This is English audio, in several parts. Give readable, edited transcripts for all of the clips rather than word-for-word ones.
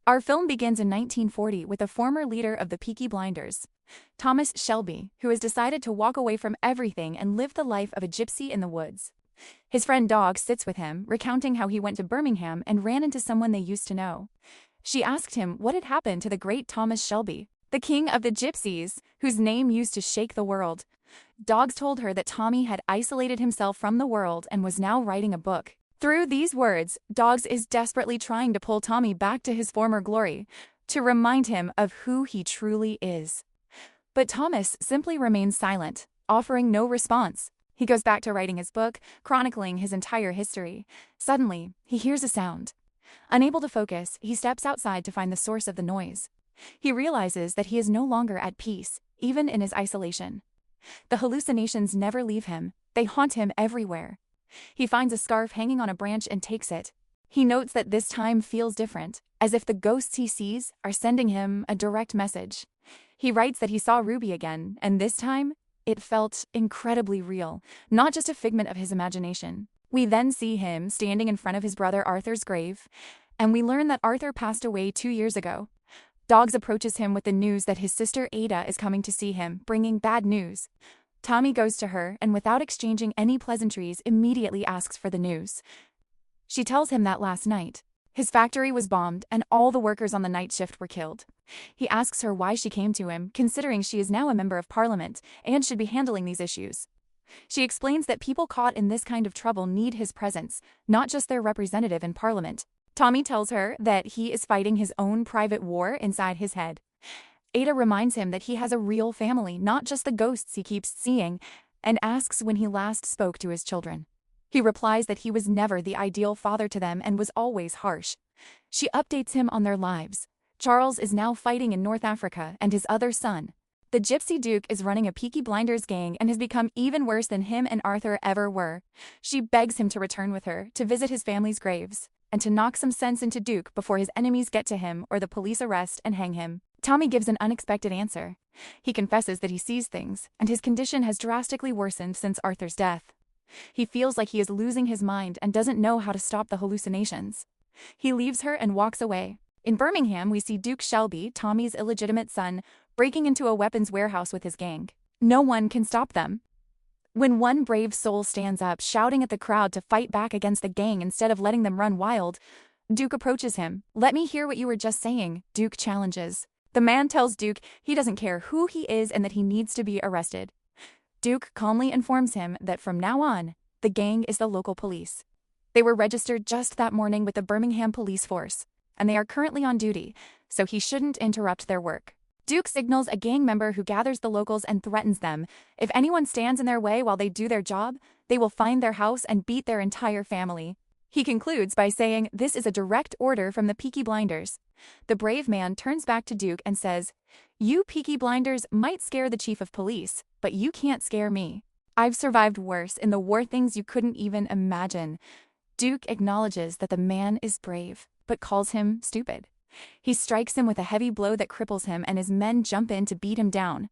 Our film begins in 1940 with the former leader of the Peaky Blinders, Thomas Shelby, who has decided to walk away from everything and live the life of a gypsy in the woods. His friend Dog sits with him, recounting how he went to Birmingham and ran into someone they used to know. She asked him what had happened to the great Thomas Shelby, the king of the gypsies, whose name used to shake the world. Dogs told her that Tommy had isolated himself from the world and was now writing a book. Through these words, Dogs is desperately trying to pull Tommy back to his former glory, to remind him of who he truly is. But Thomas simply remains silent, offering no response. He goes back to writing his book, chronicling his entire history. Suddenly, he hears a sound. Unable to focus, he steps outside to find the source of the noise. He realizes that he is no longer at peace, even in his isolation. The hallucinations never leave him. They haunt him everywhere. He finds a scarf hanging on a branch and takes it. He notes that this time feels different, as if the ghosts he sees are sending him a direct message. He writes that he saw Ruby again, and this time, it felt incredibly real, not just a figment of his imagination. We then see him standing in front of his brother Arthur's grave, and we learn that Arthur passed away 2 years ago. Dogs approaches him with the news that his sister Ada is coming to see him, bringing bad news. Tommy goes to her and without exchanging any pleasantries immediately asks for the news. She tells him that last night, his factory was bombed and all the workers on the night shift were killed. He asks her why she came to him, considering she is now a member of Parliament and should be handling these issues. She explains that people caught in this kind of trouble need his presence, not just their representative in Parliament. Tommy tells her that he is fighting his own private war inside his head. Ada reminds him that he has a real family, not just the ghosts he keeps seeing, and asks when he last spoke to his children. He replies that he was never the ideal father to them and was always harsh. She updates him on their lives. Charles is now fighting in North Africa, and his other son, the Gypsy Duke, is running a Peaky Blinders gang and has become even worse than him and Arthur ever were. She begs him to return with her, to visit his family's graves, and to knock some sense into Duke before his enemies get to him or the police arrest and hang him. Tommy gives an unexpected answer. He confesses that he sees things, and his condition has drastically worsened since Arthur's death. He feels like he is losing his mind and doesn't know how to stop the hallucinations. He leaves her and walks away. In Birmingham, we see Duke Shelby, Tommy's illegitimate son, breaking into a weapons warehouse with his gang. No one can stop them. When one brave soul stands up, shouting at the crowd to fight back against the gang instead of letting them run wild, Duke approaches him. "Let me hear what you were just saying," Duke challenges. The man tells Duke he doesn't care who he is and that he needs to be arrested. Duke calmly informs him that from now on, the gang is the local police. They were registered just that morning with the Birmingham police force, and they are currently on duty, so he shouldn't interrupt their work. Duke signals a gang member who gathers the locals and threatens them. If anyone stands in their way while they do their job, they will find their house and beat their entire family. He concludes by saying this is a direct order from the Peaky Blinders. The brave man turns back to Duke and says, "You Peaky Blinders might scare the chief of police, but you can't scare me. I've survived worse in the war things you couldn't even imagine." Duke acknowledges that the man is brave, but calls him stupid. He strikes him with a heavy blow that cripples him, and his men jump in to beat him down.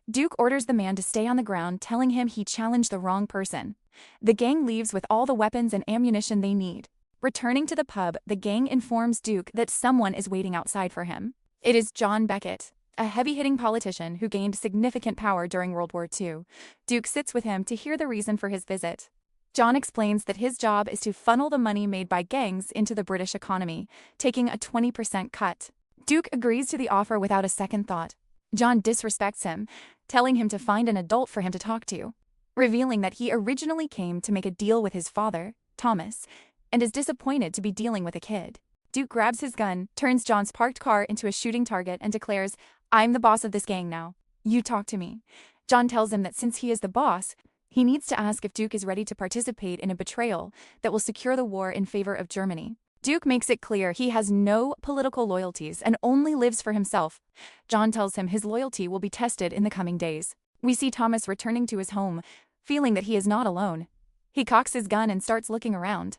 Duke orders the man to stay on the ground, telling him he challenged the wrong person. The gang leaves with all the weapons and ammunition they need. Returning to the pub, the gang informs Duke that someone is waiting outside for him. It is John Beckett, a heavy-hitting politician who gained significant power during World War II. Duke sits with him to hear the reason for his visit. John explains that his job is to funnel the money made by gangs into the British economy, taking a 20% cut. Duke agrees to the offer without a second thought. John disrespects him, telling him to find an adult for him to talk to, revealing that he originally came to make a deal with his father, Thomas, and is disappointed to be dealing with a kid. Duke grabs his gun, turns John's parked car into a shooting target, and declares, "I'm the boss of this gang now. You talk to me." John tells him that since he is the boss, he needs to ask if Duke is ready to participate in a betrayal that will secure the war in favor of Germany. Duke makes it clear he has no political loyalties and only lives for himself. John tells him his loyalty will be tested in the coming days. We see Thomas returning to his home, feeling that he is not alone. He cocks his gun and starts looking around.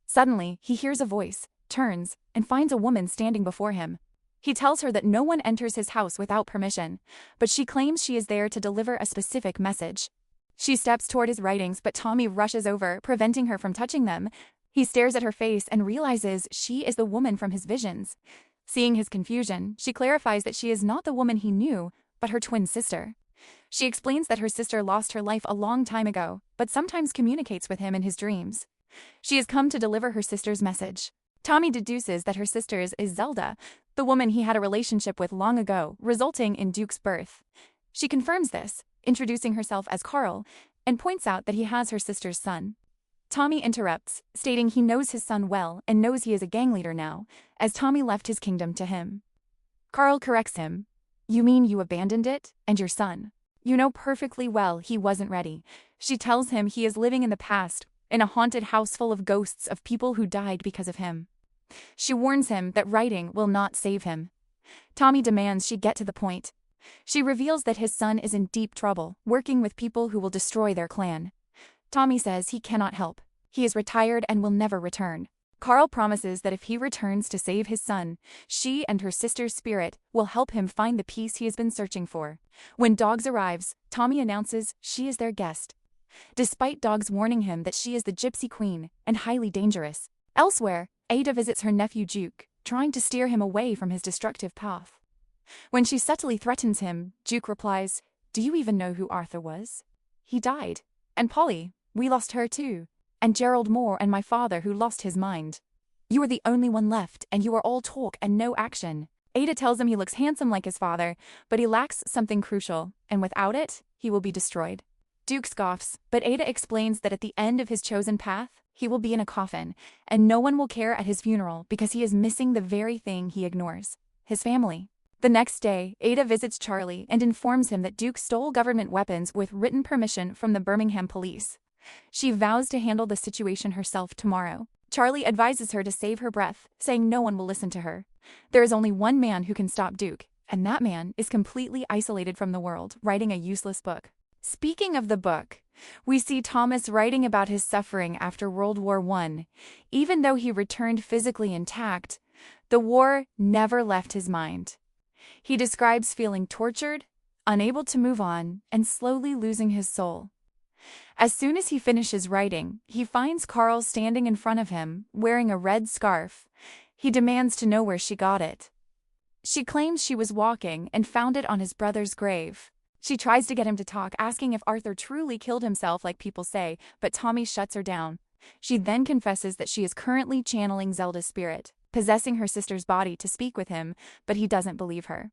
Suddenly, he hears a voice, turns, and finds a woman standing before him. He tells her that no one enters his house without permission, but she claims she is there to deliver a specific message. She steps toward his writings, but Tommy rushes over, preventing her from touching them. He stares at her face and realizes she is the woman from his visions. Seeing his confusion, she clarifies that she is not the woman he knew, but her twin sister. She explains that her sister lost her life a long time ago, but sometimes communicates with him in his dreams. She has come to deliver her sister's message. Tommy deduces that her sister is Zelda, the woman he had a relationship with long ago, resulting in Duke's birth. She confirms this, introducing herself as Carl, and points out that he has her sister's son. Tommy interrupts, stating he knows his son well and knows he is a gang leader now, as Tommy left his kingdom to him. Carl corrects him. "You mean you abandoned it, and your son? You know perfectly well he wasn't ready." She tells him he is living in the past, in a haunted house full of ghosts of people who died because of him. She warns him that writing will not save him. Tommy demands she get to the point. She reveals that his son is in deep trouble, working with people who will destroy their clan. Tommy says he cannot help. He is retired and will never return. Carl promises that if he returns to save his son, she and her sister's spirit will help him find the peace he has been searching for. When Dogs arrives, Tommy announces she is their guest, despite Dogs warning him that she is the Gypsy Queen and highly dangerous. Elsewhere, Ada visits her nephew Duke, trying to steer him away from his destructive path. When she subtly threatens him, Duke replies, "Do you even know who Arthur was? He died. And Polly, we lost her too. And Gerald Moore and my father who lost his mind. You are the only one left, and you are all talk and no action." Ada tells him he looks handsome like his father, but he lacks something crucial, and without it, he will be destroyed. Duke scoffs, but Ada explains that at the end of his chosen path, he will be in a coffin, and no one will care at his funeral because he is missing the very thing he ignores: his family. The next day, Ada visits Charlie and informs him that Duke stole government weapons with written permission from the Birmingham police. She vows to handle the situation herself tomorrow. Charlie advises her to save her breath, saying no one will listen to her. There is only one man who can stop Duke, and that man is completely isolated from the world, writing a useless book. Speaking of the book, we see Thomas writing about his suffering after World War I. Even though he returned physically intact, the war never left his mind. He describes feeling tortured, unable to move on, and slowly losing his soul. As soon as he finishes writing, he finds Carl standing in front of him, wearing a red scarf. He demands to know where she got it. She claims she was walking and found it on his brother's grave. She tries to get him to talk, asking if Arthur truly killed himself like people say, but Tommy shuts her down. She then confesses that she is currently channeling Zelda's spirit, possessing her sister's body to speak with him, but he doesn't believe her.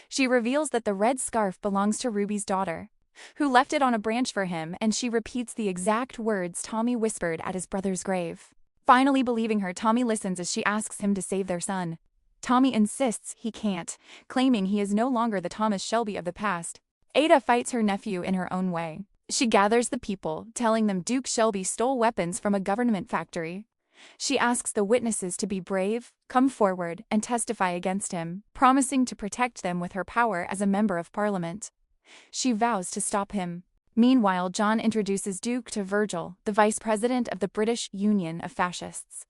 She reveals that the red scarf belongs to Ruby's daughter, who left it on a branch for him, and she repeats the exact words Tommy whispered at his brother's grave. Finally believing her, Tommy listens as she asks him to save their son. Tommy insists he can't, claiming he is no longer the Thomas Shelby of the past. Ada fights her nephew in her own way. She gathers the people, telling them Duke Shelby stole weapons from a government factory. She asks the witnesses to be brave, come forward, and testify against him, promising to protect them with her power as a member of Parliament. She vows to stop him. Meanwhile, John introduces Duke to Virgil, the vice president of the British Union of Fascists.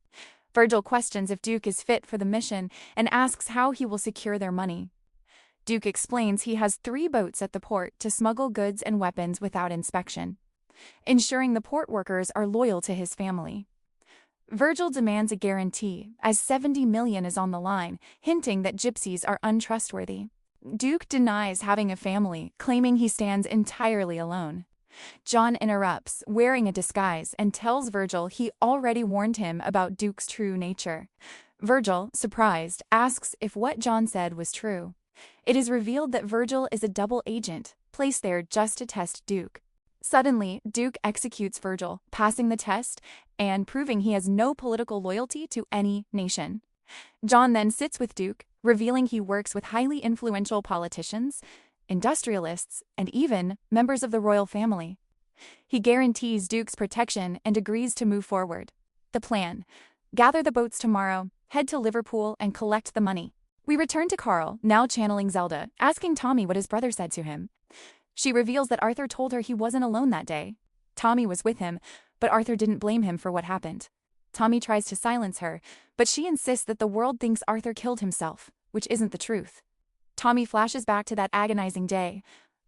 Virgil questions if Duke is fit for the mission and asks how he will secure their money. Duke explains he has 3 boats at the port to smuggle goods and weapons without inspection, ensuring the port workers are loyal to his family. Virgil demands a guarantee, as 70 million is on the line, hinting that gypsies are untrustworthy. Duke denies having a family, claiming he stands entirely alone. John interrupts, wearing a disguise, and tells Virgil he already warned him about Duke's true nature. Virgil, surprised, asks if what John said was true. It is revealed that Virgil is a double agent, placed there just to test Duke. Suddenly, Duke executes Virgil, passing the test and proving he has no political loyalty to any nation. John then sits with Duke, revealing he works with highly influential politicians, industrialists, and even members of the royal family. He guarantees Duke's protection and agrees to move forward. The plan: gather the boats tomorrow, head to Liverpool, and collect the money. We return to Carl, now channeling Zelda, asking Tommy what his brother said to him. She reveals that Arthur told her he wasn't alone that day. Tommy was with him, but Arthur didn't blame him for what happened. Tommy tries to silence her, but she insists that the world thinks Arthur killed himself, which isn't the truth. Tommy flashes back to that agonizing day.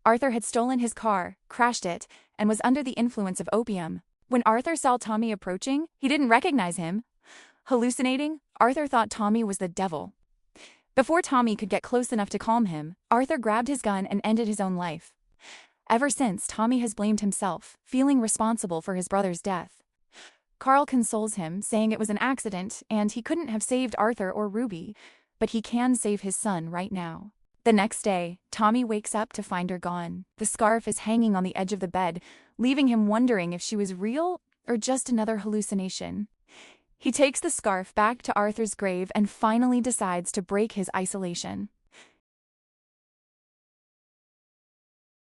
Arthur had stolen his car, crashed it, and was under the influence of opium. When Arthur saw Tommy approaching, he didn't recognize him. Hallucinating, Arthur thought Tommy was the devil. Before Tommy could get close enough to calm him, Arthur grabbed his gun and ended his own life. Ever since, Tommy has blamed himself, feeling responsible for his brother's death. Carl consoles him, saying it was an accident and he couldn't have saved Arthur or Ruby, but he can save his son right now. The next day, Tommy wakes up to find her gone. The scarf is hanging on the edge of the bed, leaving him wondering if she was real or just another hallucination. He takes the scarf back to Arthur's grave and finally decides to break his isolation.